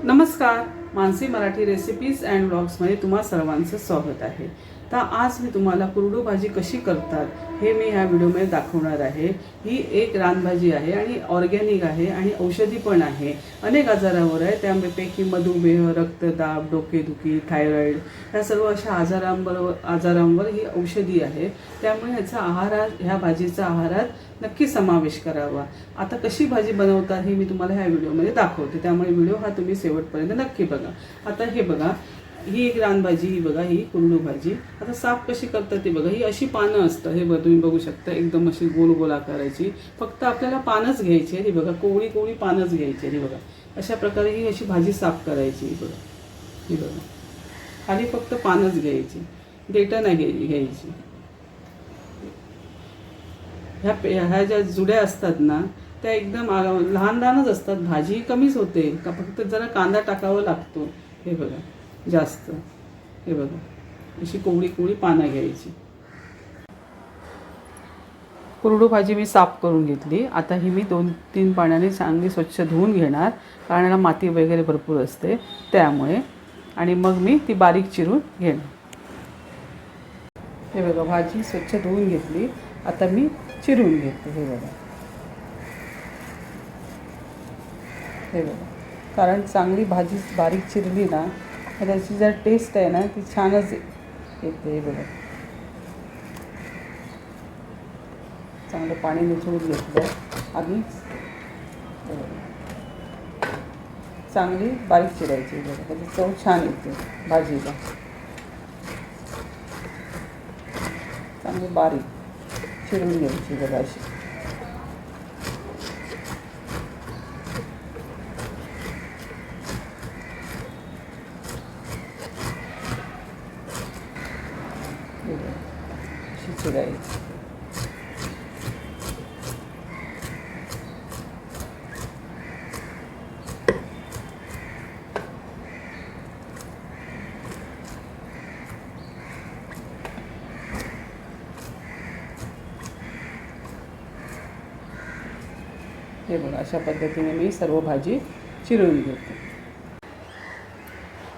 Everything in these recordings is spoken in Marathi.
नमस्कार, मानसी मराठी रेसिपीज अँड ब्लॉग्समध्ये तुम्हा सर्वांचं स्वागत आहे। तर आज मी तुम्हाला कुरडू भाजी कशी करतात हे मी ह्या व्हिडिओमध्ये दाखवणार आहे। ही एक रानभाजी आहे आणि ऑर्गॅनिक आहे आणि औषधी पण आहे। अनेक आजारांवर आहे, त्यापैकी मधुमेह, रक्तदाब, डोकेदुखी, थायरॉइड या सर्व अशा आजारांवर ही औषधी आहे। त्यामुळे ह्या भाजीचा आहारात नक्की समावेश करावा। आता कशी भाजी बनवतात हे मी तुम्हाला ह्या व्हिडिओमध्ये दाखवते, त्यामुळे व्हिडिओ हा तुम्ही शेवटपर्यंत नक्की बघा। आता हे बघा, ही एक रानभाजी, ही बघा ही कुरडू भाजी। आता साफ कशी करतात ते बघा। ही अशी पानं असतात, हे बघा तुम्ही बघू शकता, एकदम अशी गोल गोल आकाराची। फक्त आपल्याला पानच घ्यायची आहे, ही बघा कोवळी कोवळी पानच घ्यायची आहे। ही बघा अशा प्रकारे ही अशी भाजी साफ करायची। ही बघा, ही बघा खाली फक्त पानच घ्यायची, देठं नाही घ्यायची। ह्या ज्या जुड्या असतात ना त्या एकदम लहान लहानच असतात। भाजी कमीच होते का, फक्त जरा कांदा टाकावा लागतो। हे बघा जास्त, हे बघा अशी कोवळी कोवळी पानं घ्यायची। कुरडू भाजी मी साफ करून घेतली। आता ही मी 2-3 पाण्याने चांगली स्वच्छ धुवून घेणार, कारण याला माती वगैरे भरपूर असते त्यामुळे। आणि मग मी ती बारीक चिरून घेणार। हे बघा भाजी स्वच्छ धुवून घेतली, आता मी चिरून घेते। हे बघा, हे बघा, कारण चांगली भाजी बारीक चिरली ना त्याची जर टेस्ट आहे ना ती छानच येते। हे बघा चांगलं पाणी निथळून घेतलं आणि चांगली बारीक चिरायची। बघा त्याची चव छान येते भाजीला, चांगली बारीक चिरून घ्यायची। बघा अशी चिरायची। हे बघा अशा पद्धतीने मी सर्व भाजी चिरून घेते।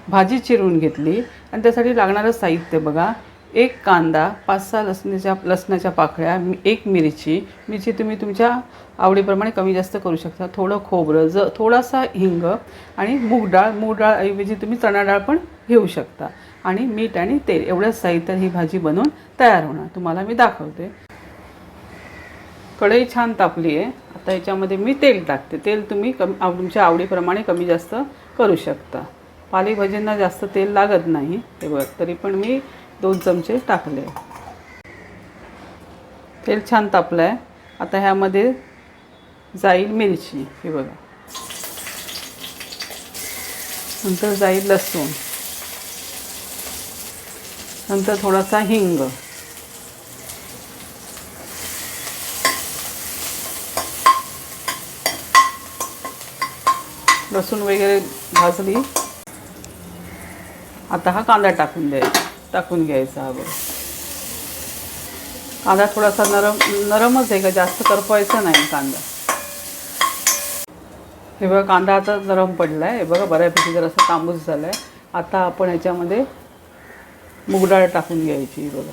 भाजी चिरून घेतली आणि त्यासाठी लागणारं साहित्य बघा, एक कांदा, 5-6 लसणाच्या पाकळ्या, एक मिरची तुम्ही तुमच्या आवडीप्रमाणे कमी जास्त करू शकता, थोडं खोबरं, थोडासा हिंग आणि मूग डाळ ऐवजी तुम्ही चणा डाळ पण घेऊ शकता, आणि मीठ आणि तेल। एवढंच साहित्य ही भाजी बनवून तयार होणार। तुम्हाला मी दाखवते। कढई छान तापली आहे, आता याच्यामध्ये मी तेल टाकते। तेल तुम्ही तुमच्या आवडीप्रमाणे कमी जास्त करू शकता। पालेभाजींना जास्त तेल लागत नाही, हे बघ तरी पण मी 2 चमचे टाकले। तेल छान तापलं आहे, आता ह्यामध्ये जाईल मिरची, हे बघा, नंतर जाईल लसूण, नंतर थोडासा हिंग, लसूण वगैरे भाजली। आता हा कांदा टाकून घ्यायचा। हा बघा कांदा थोडासा नरमच आहे, का जास्त करपवायचा नाही कांदा। हे बघा कांदा आता नरम पडला आहे, हे बघा बऱ्यापैकी जरासा तांबूस झाला आहे। आता आपण ह्याच्यामध्ये मूग डाळ टाकून घ्यायची। बघा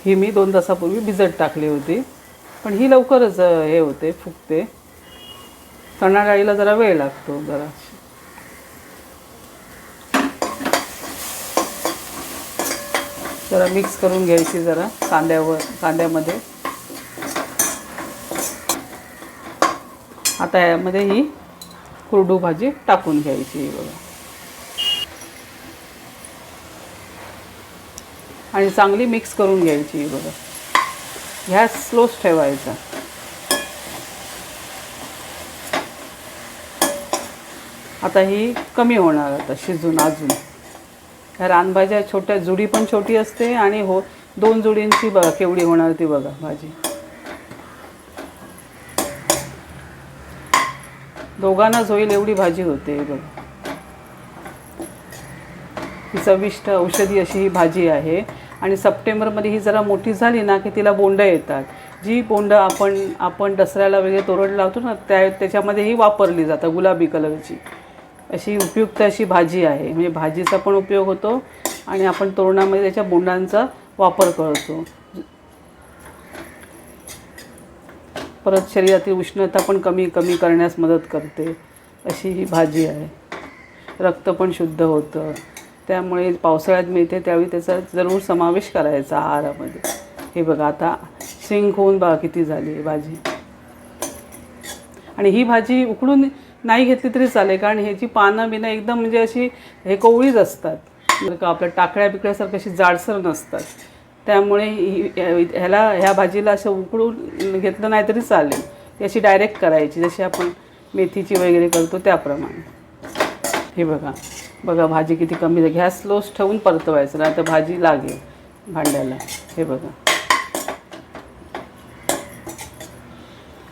ही मी 2 तासापूर्वी भिजत टाकली होती, पण ही लवकरच हे होते, फुगते। चणा डाळीला जरा वेळ लागतो। जरा मिक्स करून घ्यायची जरा कांद्यामध्ये। आता यामध्ये ही कुरडू भाजी टाकून घ्यायची। बघा आणि चांगली मिक्स करून घ्यायची। बघा गॅस स्लोच ठेवायचा। आता ही कमी होणार आता शिजून अजून। ह्या रानभाज्या छोट्या, जुडी पण छोटी असते आणि 2 जुडींची बघा केवढी होणार ती बघा भाजी। दोघांनाच होईल एवढी भाजी होते। बघा ही चविष्ट औषधी अशी ही भाजी आहे, आणि सप्टेंबरमध्ये ही जरा मोठी झाली ना की तिला बोंड येतात, जी बोंडं आपण दसऱ्याला वगैरे तोरण लावतो ना त्याच्यामध्येही वापरली जातं गुलाबी कलरची. अशी उपयुक्त अशी भाजी आहे. म्हणजे भाजीचा पण उपयोग होतो आणि आपण तोरणामध्ये त्याच्या बोंडांचा वापर करतो. परत शरीरातील उष्णता पण कमी करण्यास मदत करते अशी ही भाजी आहे. रक्त पण शुद्ध होतं. त्यामुळे पावसाळ्यात मिळते त्यावेळी त्याचा जरूर समावेश करायचा आहारामध्ये. हे बघा आता सिंक होऊन बघा किती झाली आहे भाजी. आणि ही भाजी उकडून नाही घेतली तरी चालेल, कारण ह्याची पानं बिनं एकदम म्हणजे अशी हे कोवळीच असतात. जर का आपल्या टाकळ्या बिकळ्यासारखं अशी जाडसर नसतात. त्यामुळे ह्या भाजीला असं उकडून घेतलं नाही तरी चालेल. ती अशी डायरेक्ट करायची जशी आपण मेथीची वगैरे करतो त्याप्रमाणे. हे बघा भाजी किती कमी झाली. गॅस स्लोच ठेवून परतवायचं नाही तर भाजी लागेल भांड्याला. हे बघा.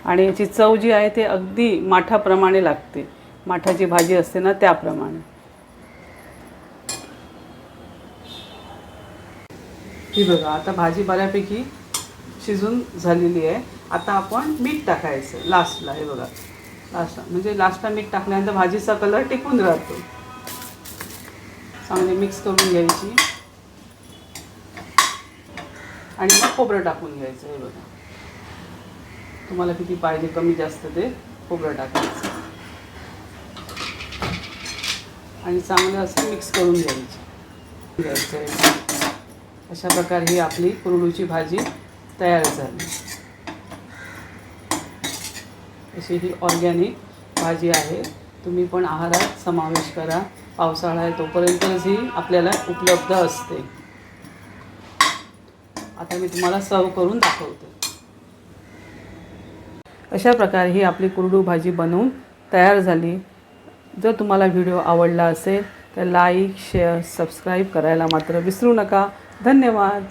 आणि याची चव जी आहे ते अगदी माठाप्रमाणे लागते. माठाची भाजी असते ना त्याप्रमाणे. ही बघा आता भाजी बऱ्यापैकी शिजून झालेली आहे. आता आपण मीठ टाकायचं लास्टला. हे बघा लास्टला मीठ टाकल्यानंतर भाजीचा कलर टिकून राहतो. चांगली मिक्स करून घ्यायची आणि मग खोबरं टाकून घ्यायचं. हे बघा तुम्हाला किती पाहिजे कमी जास्त ते खोबरं टाकायचं आणि चांगलं असं मिक्स करून घ्यायचं. अशा प्रकारे ही आपली कुरडूची भाजी तयार झाली. अशी ही ऑर्गॅनिक भाजी आहे. तुम्ही पण आहारात समावेश करा. पावसाळा आहे तोपर्यंतच ही आपल्याला उपलब्ध असते. आता मी तुम्हाला सर्व करून दाखवते. अशा प्रकारे ही आपली कुरडू भाजी बनवून तयार झाली. जर तुम्हाला व्हिडिओ आवडला असेल तर लाईक शेअर सबस्क्राईब करायला मात्र विसरू नका. धन्यवाद.